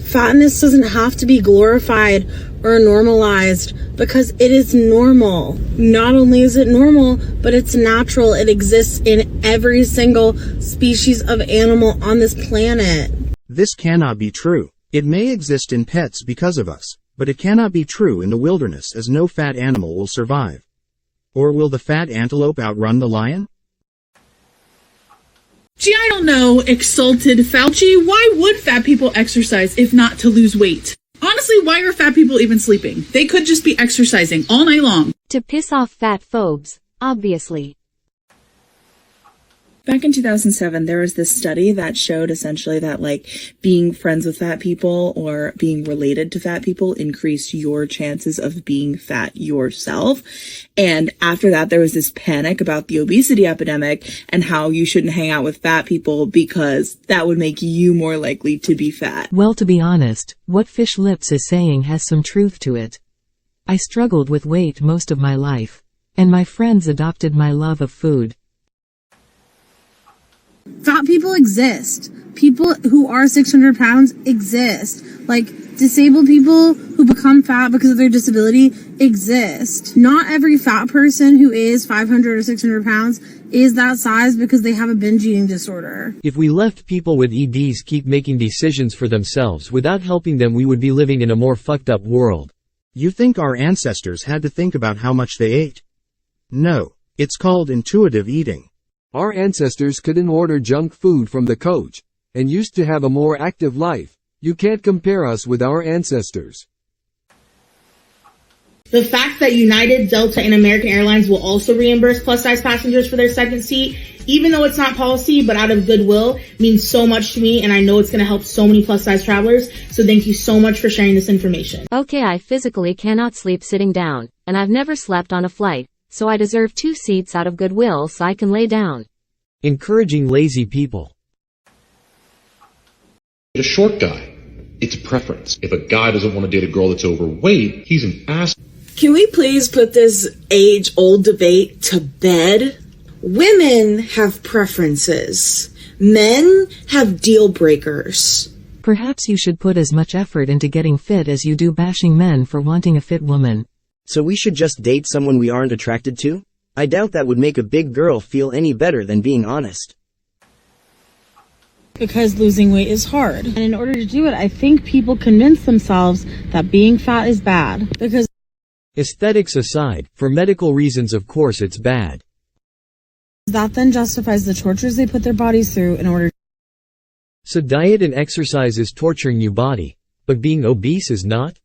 Fatness doesn't have to be glorified or normalized because it is normal. Not only is it normal, but it's natural. It exists in every single species of animal on this planet. This cannot be true. It may exist in pets because of us, but it cannot be true in the wilderness, as no fat animal will survive. Or will the fat antelope outrun the lion? Gee, I don't know, exulted Fauci. Why would fat people exercise if not to lose weight? Honestly, why are fat people even sleeping? They could just be exercising all night long. To piss off fat phobes, obviously. Back in 2007, there was this study that showed essentially that being friends with fat people or being related to fat people increased your chances of being fat yourself. And after that, there was this panic about the obesity epidemic and how you shouldn't hang out with fat people because that would make you more likely to be fat. Well, to be honest, what Fish Lips is saying has some truth to it. I struggled with weight most of my life, and my friends adopted my love of food. Fat people exist. People who are 600 pounds exist. Disabled people who become fat because of their disability exist. Not every fat person who is 500 or 600 pounds is that size because they have a binge eating disorder. If we left people with EDs keep making decisions for themselves without helping them, we would be living in a more fucked up world. You think our ancestors had to think about how much they ate? No, it's called intuitive eating. Our ancestors couldn't order junk food from the coach, and used to have a more active life. You can't compare us with our ancestors. The fact that United, Delta, and American Airlines will also reimburse plus-size passengers for their second seat, even though it's not policy, but out of goodwill, means so much to me, and I know it's going to help so many plus-size travelers, so thank you so much for sharing this information. Okay, I physically cannot sleep sitting down, and I've never slept on a flight, so I deserve 2 seats out of goodwill so I can lay down. Encouraging lazy people. A short guy. It's a preference. If a guy doesn't want to date a girl that's overweight, he's an ass. Can we please put this age-old debate to bed? Women have preferences. Men have deal breakers. Perhaps you should put as much effort into getting fit as you do bashing men for wanting a fit woman. So we should just date someone we aren't attracted to? I doubt that would make a big girl feel any better than being honest. Because losing weight is hard. And in order to do it, I think people convince themselves that being fat is bad. Because aesthetics aside, for medical reasons of course it's bad. that then justifies the tortures they put their bodies through in order. So diet and exercise is torturing your body, but being obese is not?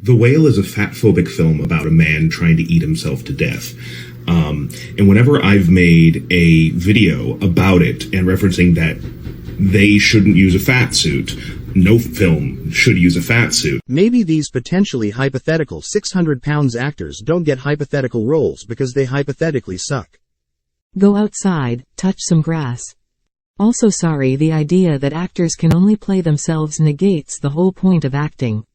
The Whale is a fat-phobic film about a man trying to eat himself to death. And whenever I've made a video about it and referencing that they shouldn't use a fat suit, no film should use a fat suit. Maybe these potentially hypothetical 600 pounds actors don't get hypothetical roles because they hypothetically suck. Go outside, touch some grass. Also sorry, the idea that actors can only play themselves negates the whole point of acting.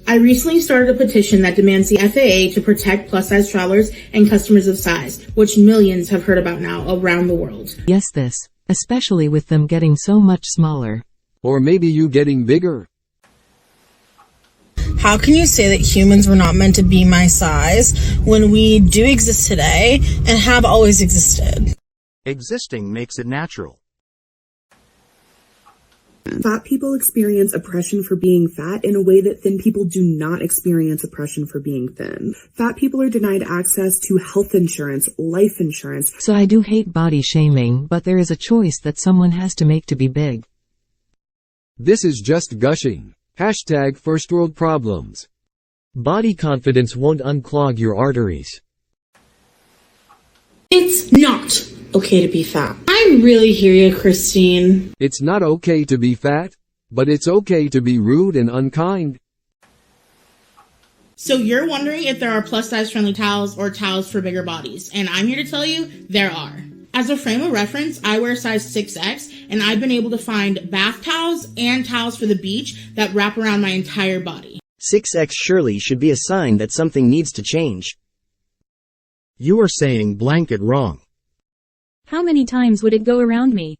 I recently started a petition that demands the FAA to protect plus-size travelers and customers of size, which millions have heard about now around the world. Yes, this, especially with them getting so much smaller. Or maybe you getting bigger. How can you say that humans were not meant to be my size when we do exist today and have always existed? Existing makes it natural. Fat people experience oppression for being fat in a way that thin people do not experience oppression for being thin. Fat people are denied access to health insurance, life insurance. So I do hate body shaming, but there is a choice that someone has to make to be big. This is just gushing. Hashtag first world problems. Body confidence won't unclog your arteries. It's not okay to be fat. I really hear you, Christine. It's not okay to be fat, but it's okay to be rude and unkind. So you're wondering if there are plus-size friendly towels or towels for bigger bodies, and I'm here to tell you there are. As a frame of reference, I wear size 6X, and I've been able to find bath towels and towels for the beach that wrap around my entire body. 6X surely should be a sign that something needs to change. You are saying blanket wrong. How many times would it go around me?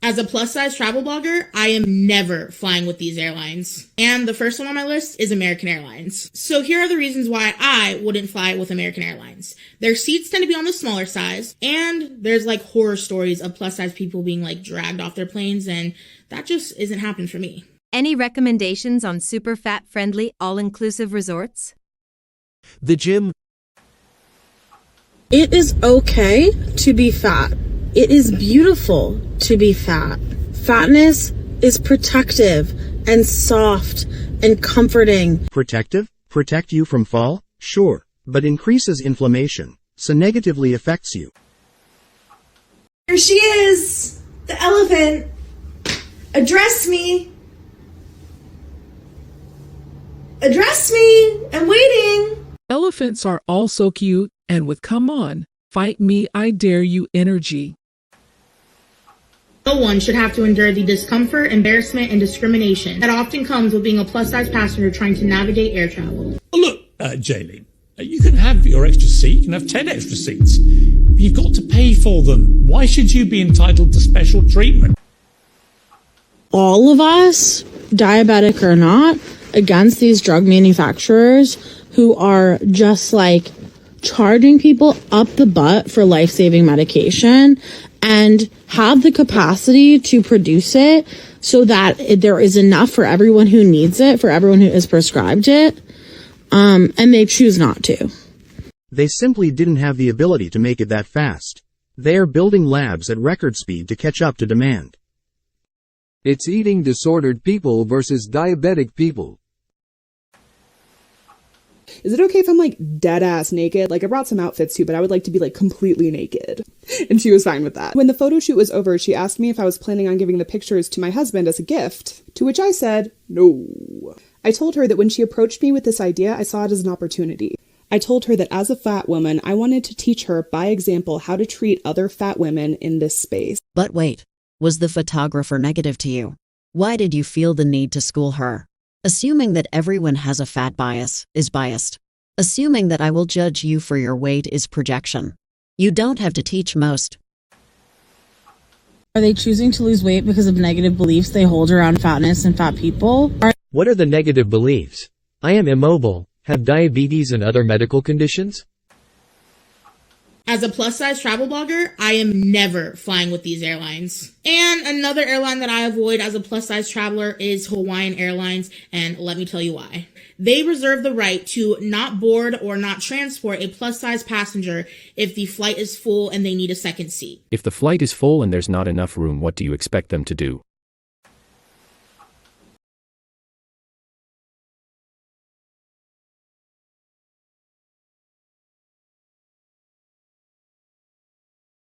As a plus size travel blogger, I am never flying with these airlines. And the first one on my list is American Airlines. So here are the reasons why I wouldn't fly with American Airlines. Their seats tend to be on the smaller size, and there's like horror stories of plus size people being like dragged off their planes, and that just isn't happening for me. Any recommendations on super fat friendly all-inclusive resorts? The gym. It is okay to be fat. It is beautiful to be fat. Fatness is protective and soft and comforting. Protective? Protect you from fall? Sure, but increases inflammation, so negatively affects you. Here she is, the elephant. Address me. Address me. I'm waiting. Elephants are also cute and with come on, fight me, I dare you energy. No one should have to endure the discomfort, embarrassment, and discrimination that often comes with being a plus-size passenger trying to navigate air travel. Look, Jaylene, you can have your extra seat, you can have 10 extra seats. You've got to pay for them. Why should you be entitled to special treatment? All of us, diabetic or not, against these drug manufacturers who are just like charging people up the butt for life-saving medication and have the capacity to produce it so that there is enough for everyone who needs it, for everyone who is prescribed it, and they choose not to. They simply didn't have the ability to make it that fast. They are building labs at record speed to catch up to demand. It's eating disordered people versus diabetic people. Is it okay if I'm like dead ass naked? Like I brought some outfits too, but I would like to be like completely naked. And she was fine with that. When the photo shoot was over, she asked me if I was planning on giving the pictures to my husband as a gift, to which I said, no. I told her that when she approached me with this idea, I saw it as an opportunity. I told her that as a fat woman, I wanted to teach her by example how to treat other fat women in this space. But wait, was the photographer negative to you? Why did you feel the need to school her? Assuming that everyone has a fat bias is biased. Assuming that I will judge you for your weight is projection. You don't have to teach most. Are they choosing to lose weight because of negative beliefs they hold around fatness and fat people? What are the negative beliefs? I am immobile, have diabetes and other medical conditions? As a plus-size travel blogger, I am never flying with these airlines. And another airline that I avoid as a plus-size traveler is Hawaiian Airlines, and let me tell you why. They reserve the right to not board or not transport a plus-size passenger if the flight is full and they need a second seat. If the flight is full and there's not enough room, what do you expect them to do?